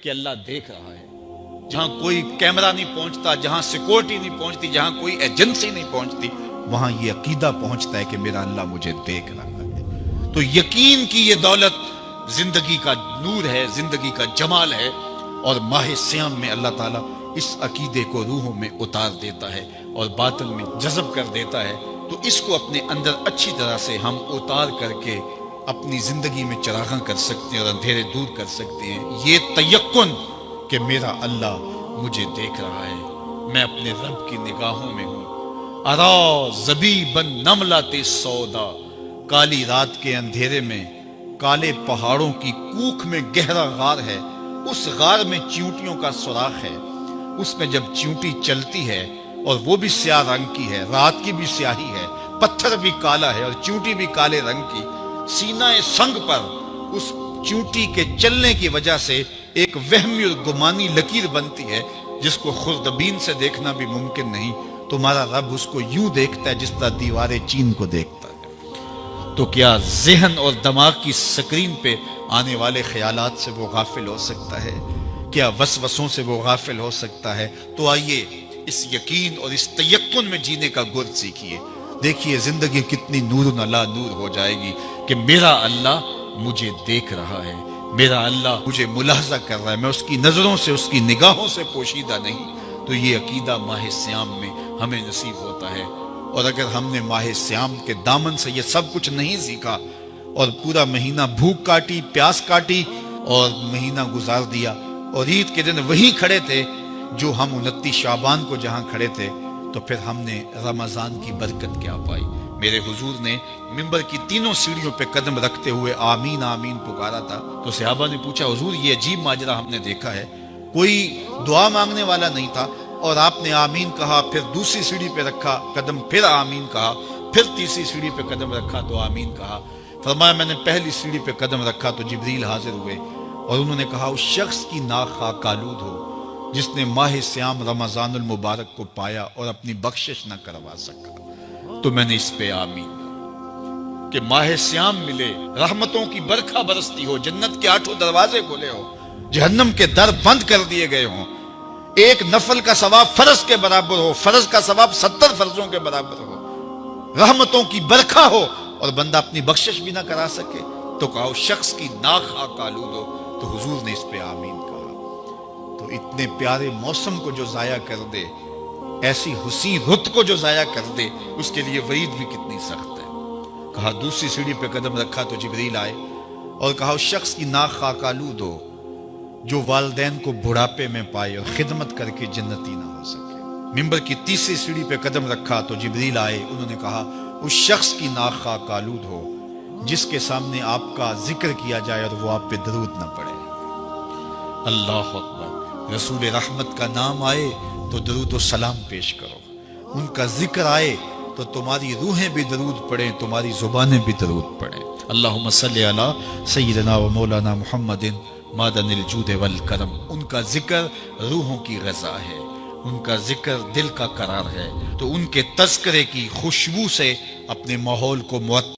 کہ اللہ دیکھ رہا ہے. جہاں کوئی کیمرہ نہیں پہنچتا، جہاں سیکورٹی نہیں پہنچتی، جہاں کوئی ایجنسی نہیں پہنچتی، وہاں یہ عقیدہ پہنچتا ہے کہ میرا اللہ مجھے دیکھ رہا ہے. تو یقین کی یہ دولت زندگی کا نور ہے، زندگی کا جمال ہے، اور ماہ سیام میں اللہ تعالیٰ اس عقیدے کو روحوں میں اتار دیتا ہے اور باطن میں جذب کر دیتا ہے. تو اس کو اپنے اندر اچھی طرح سے ہم اتار کر کے اپنی زندگی میں چراغاں کر سکتے ہیں اور اندھیرے دور کر سکتے ہیں. یہ تیقن کہ میرا اللہ مجھے دیکھ رہا ہے، میں اپنے رب کی نگاہوں میں ہوں. ارا زبیبا نملۃ سودا، کالی رات کے اندھیرے میں کالے پہاڑوں کی کوکھ میں گہرا غار ہے. اس غار میں چیونٹیوں کا سوراخ ہے. اس میں جب چیونٹی چلتی ہے اور وہ بھی سیاہ رنگ کی ہے، رات کی بھی سیاہی ہے، پتھر بھی کالا ہے اور چیونٹی بھی کالے رنگ کی، سینہ سنگ پر اس چیونٹی کے چلنے کی وجہ سے ایک وہمی اور گمانی لکیر بنتی ہے جس کو خوردبین سے دیکھنا بھی ممکن نہیں. تمہارا رب اس کو یوں دیکھتا ہے جس طرح دیوار چین کو دیکھتا ہے. تو کیا ذہن اور دماغ کی سکرین پہ آنے والے خیالات سے وہ غافل ہو سکتا ہے؟ کیا وسوسوں سے وہ غافل ہو سکتا ہے؟ تو آئیے اس یقین اور اس تیقن میں جینے کا گر سیکھیے. دیکھیے زندگی کتنی نور علی نور ہو جائے گی کہ میرا اللہ مجھے دیکھ رہا ہے، میرا اللہ مجھے ملاحظہ کر رہا ہے، میں اس کی نظروں سے، اس کی نگاہوں سے پوشیدہ نہیں. تو یہ عقیدہ ماہ سیام میں ہمیں نصیب ہوتا ہے. اور اگر ہم نے ماہ سیام کے دامن سے یہ سب کچھ نہیں سیکھا اور پورا مہینہ بھوک کاٹی، پیاس کاٹی اور مہینہ گزار دیا، اور عید کے دن وہیں کھڑے تھے جو ہم 29 شعبان کو جہاں کھڑے تھے، تو پھر ہم نے رمضان کی برکت کیا پائی؟ میرے حضور نے منبر کی تینوں سیڑھیوں پہ قدم رکھتے ہوئے آمین آمین پکارا تھا. تو صحابہ نے پوچھا حضور یہ عجیب ماجرا ہم نے دیکھا ہے، کوئی دعا مانگنے والا نہیں تھا اور آپ نے آمین کہا، پھر دوسری سیڑھی پہ رکھا قدم، پھر آمین کہا، پھر تیسری سیڑھی پہ قدم رکھا تو آمین کہا. فرمایا میں نے پہلی سیڑھی پہ قدم رکھا تو جبریل حاضر ہوئے اور انہوں نے کہا اس شخص کی ناک خاک آلود ہو جس نے ماہ سیام رمضان المبارک کو پایا اور اپنی بخشش نہ کروا سکا. تو میں نے اس پہ آمین کہ ماہ سیام ملے، رحمتوں کی برکھا برستی ہو، جنت کے 8 دروازے کھلے ہو، جہنم کے در بند کر دیے گئے ہوں، ایک نفل کا ثواب فرض کے برابر ہو، فرض کا ثواب 70 فرضوں کے برابر ہو، رحمتوں کی برکھا ہو اور بندہ اپنی بخشش بھی نہ کرا سکے. تو کہا اس شخص کی ناک خاک آلود ہو. تو حضور نے اس پہ آمین کہا. تو اتنے پیارے موسم کو جو ضائع کر دے، ایسی حسین رت کو جو ضائع کر دے، اس کے لیے وعید بھی کتنی سخت ہے. کہا دوسری سیڑھی پہ قدم رکھا تو جبریل آئے اور کہا اس شخص کی ناک خاک آلود ہو جو والدین کو بڑھاپے میں پائے اور خدمت کر کے جنتی نہ ہو سکے. منبر کی تیسری سیڑھی پہ قدم رکھا تو جبریل آئے، انہوں نے کہا اس شخص کی ناک خاک آلود ہو جس کے سامنے آپ کا ذکر کیا جائے اور وہ آپ پہ درود نہ پڑے. اللہ اکبر. رسول رحمت کا نام آئے تو درود و سلام پیش کرو، ان کا ذکر آئے تو تمہاری روحیں بھی درود پڑھیں، تمہاری زبانیں بھی درود پڑھیں. اللہم صلی علی سیدنا و مولانا محمد معدن الجود والکرم. ان کا ذکر روحوں کی غذا ہے، ان کا ذکر دل کا قرار ہے. تو ان کے تذکرے کی خوشبو سے اپنے ماحول کو معطر